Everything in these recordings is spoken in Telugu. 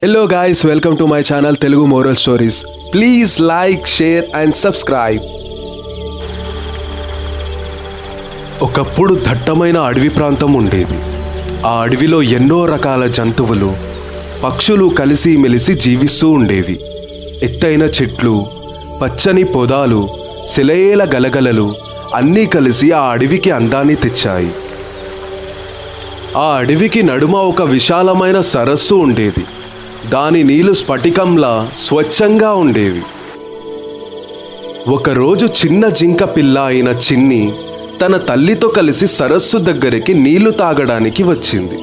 Hello guys, welcome to my channel Telugu Moral Stories. Please like, share and subscribe. ఒకప్పుడు దట్టమైన అడవి ప్రాంతం ఉండేది. ఆ అడవిలో ఎన్నో రకాల జంతువులు, పక్షులు కలిసిమెలిసి జీవిస్తూ ఉండేవి. ఎత్తైన చెట్లు, పచ్చని పొదాలు, సెలయేల గలగలలు అన్నీ కలిసి ఆ అడవికి అందాన్ని తెచ్చాయి. ఆ అడవికి నడుమ ఒక విశాలమైన సరస్సు ఉండేది. దాని నీళ్లు స్ఫటికంలా స్వచ్ఛంగా ఉండేవి. ఒకరోజు చిన్న జింక పిల్ల అయిన చిన్ని తన తల్లితో కలిసి సరస్సు దగ్గరికి నీళ్లు తాగడానికి వచ్చింది.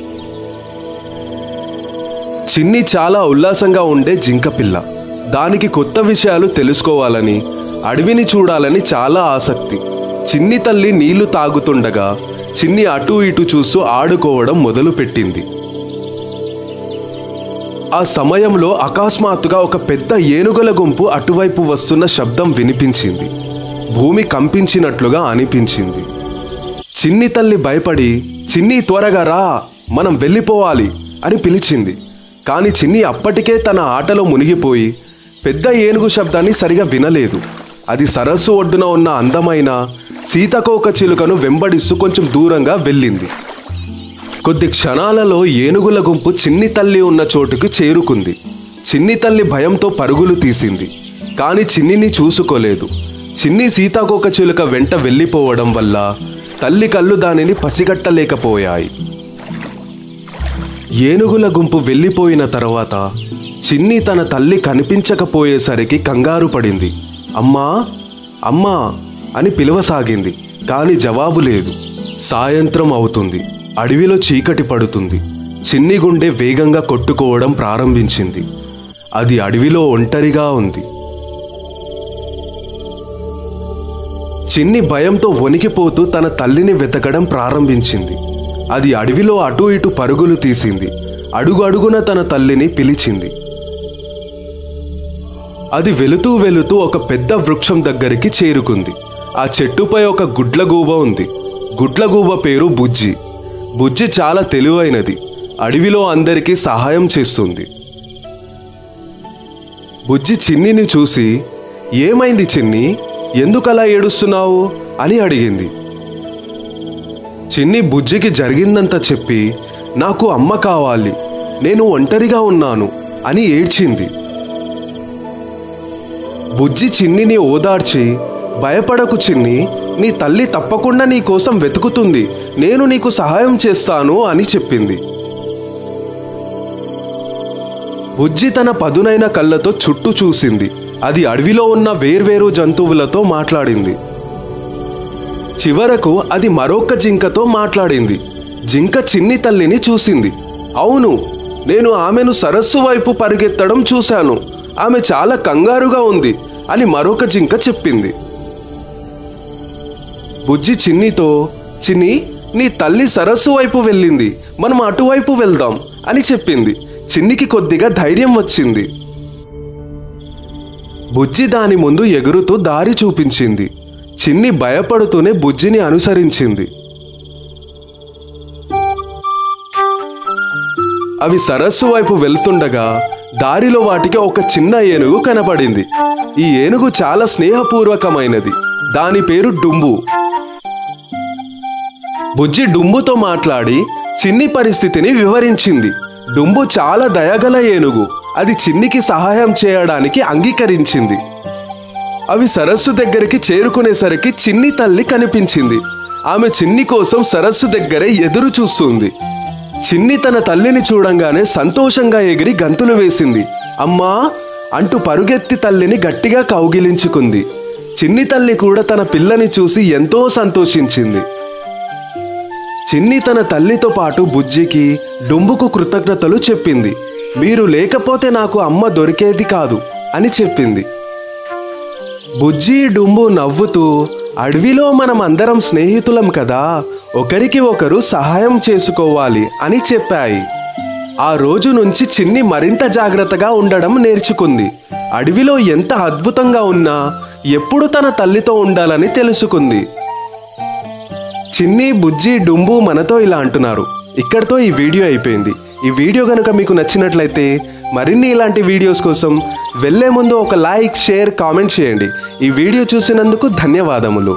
చిన్ని చాలా ఉల్లాసంగా ఉండే జింక పిల్ల. దానికి కొత్త విషయాలు తెలుసుకోవాలని, అడవిని చూడాలని చాలా ఆసక్తి. చిన్ని తల్లి నీళ్లు తాగుతుండగా చిన్ని అటూ ఇటూ చూస్తూ ఆడుకోవడం మొదలుపెట్టింది. ఆ సమయంలో అకస్మాత్తుగా ఒక పెద్ద ఏనుగుల గుంపు అటువైపు వస్తున్న శబ్దం వినిపించింది. భూమి కంపించినట్లుగా అనిపించింది. చిన్ని తల్లి భయపడి, చిన్ని త్వరగా రా, మనం వెళ్ళిపోవాలి అని పిలిచింది. కానీ చిన్ని అప్పటికే తన ఆటలో మునిగిపోయి పెద్ద ఏనుగు శబ్దాన్ని సరిగా వినలేదు. అది సరస్సు ఒడ్డున ఉన్న అందమైన సీతాకోక చిలుకను వెంబడిస్తూ కొంచెం దూరంగా వెళ్ళింది. కొద్ది క్షణాలలో ఏనుగుల గుంపు చిన్ని తల్లి ఉన్న చోటుకు చేరుకుంది. చిన్ని తల్లి భయంతో పరుగులు తీసింది. కానీ చిన్నిని చూసుకోలేదు. చిన్ని సీతాకోక చిలుక వెంట వెళ్ళిపోవడం వల్ల తల్లి కళ్ళు దానిని పసిగట్టలేకపోయాయి. ఏనుగుల గుంపు వెళ్ళిపోయిన తర్వాత చిన్ని తన తల్లి కనిపించకపోయేసరికి కంగారు పడింది. అమ్మా అమ్మా అని పిలవసాగింది. కానీ జవాబు లేదు. సాయంత్రం అవుతుంది. అడవిలో చీకటి పడుతుంది. చిన్ని గుండె వేగంగా కొట్టుకోవడం ప్రారంభించింది. అది అడవిలో ఒంటరిగా ఉంది. చిన్ని భయంతో వణికిపోతూ తన తల్లిని వెతకడం ప్రారంభించింది. అది అడవిలో అటూ ఇటూ పరుగులు తీసింది. అడుగు అడుగున తన తల్లిని పిలిచింది. అది వెళుతూ వెళుతూ ఒక పెద్ద వృక్షం దగ్గరికి చేరుకుంది. ఆ చెట్టుపై ఒక గుడ్లగూబ ఉంది. గుడ్లగూబ పేరు బుజ్జి. బుజ్జి చాలా తెలివైనది. అడవిలో అందరికీ సహాయం చేస్తుంది. బుజ్జి చిన్నిని చూసి, ఏమైంది చిన్ని, ఎందుకలా ఏడుస్తున్నావు అని అడిగింది. చిన్ని బుజ్జికి జరిగిందంతా చెప్పి, నాకు అమ్మ కావాలి, నేను ఒంటరిగా ఉన్నాను అని ఏడ్చింది. బుజ్జి చిన్నిని ఓదార్చి, భయపడకు చిన్ని, నీ తల్లి తప్పకుండా నీ కోసం వెతుకుతుంది, నేను నీకు సహాయం చేస్తాను అని చెప్పింది. బుజ్జి తన పదునైన కళ్ళతో చుట్టూ చూసింది. అది అడవిలో ఉన్న వేర్వేరు జంతువులతో మాట్లాడింది. చివరకు అది మరొక జింకతో మాట్లాడింది. జింక చిన్ని తల్లిని చూసింది. అవును, నేను ఆమెను సరస్సు వైపు పరిగెత్తడం చూశాను, ఆమె చాలా కంగారుగా ఉంది అని మరొక జింక చెప్పింది. బుజ్జి చిన్నితో, చిన్ని, నీ తల్లి సరస్సు వైపు వెళ్ళింది, మనం అటువైపు వెళ్దాం అని చెప్పింది. చిన్నికి కొద్దిగా ధైర్యం వచ్చింది. బుజ్జి దాని ముందు ఎగురుతూ దారి చూపించింది. చిన్ని భయపడుతూనే బుజ్జిని అనుసరించింది. అవి సరస్సు వైపు వెళ్తుండగా దారిలో వాటికి ఒక చిన్న ఏనుగు కనపడింది. ఈ ఏనుగు చాలా స్నేహపూర్వకమైనది. దాని పేరు డుంబు. బుజ్జి డుంబుతో మాట్లాడి చిన్ని పరిస్థితిని వివరించింది. డుంబు చాలా దయగల ఏనుగు. అది చిన్నికి సహాయం చేయడానికి అంగీకరించింది. అవి సరస్సు దగ్గరికి చేరుకునేసరికి చిన్ని తల్లి కనిపించింది. ఆమె చిన్ని కోసం సరస్సు దగ్గరే ఎదురు చూస్తుంది. చిన్ని తన తల్లిని చూడంగానే సంతోషంగా ఎగిరి గంతులు వేసింది. అమ్మా అంటూ పరుగెత్తి తల్లిని గట్టిగా కౌగిలించుకుంది. చిన్ని తల్లి కూడా తన పిల్లని చూసి ఎంతో సంతోషించింది. చిన్ని తన తల్లితో పాటు బుజ్జికి, డుంబుకు కృతజ్ఞతలు చెప్పింది. మీరు లేకపోతే నాకు అమ్మ దొరికేది కాదు అని చెప్పింది. బుజ్జి, డుంబు నవ్వుతూ, అడవిలో మనం అందరం స్నేహితులం కదా, ఒకరికి ఒకరు సహాయం చేసుకోవాలి అని చెప్పాయి. ఆ రోజు నుంచి చిన్ని మరింత జాగ్రత్తగా ఉండడం నేర్చుకుంది. అడవిలో ఎంత అద్భుతంగా ఉన్నా ఎప్పుడు తన తల్లితో ఉండాలని తెలుసుకుంది. చిన్ని, బుజ్జి, డుంబు మనతో ఇలా అంటున్నారు. ఇక్కడితో ఈ వీడియో అయిపోయింది. ఈ వీడియో కనుక మీకు నచ్చినట్లయితే మరిన్ని ఇలాంటి వీడియోస్ కోసం వెళ్ళే ముందు ఒక లైక్, షేర్, కామెంట్ చేయండి. ఈ వీడియో చూసినందుకు ధన్యవాదములు.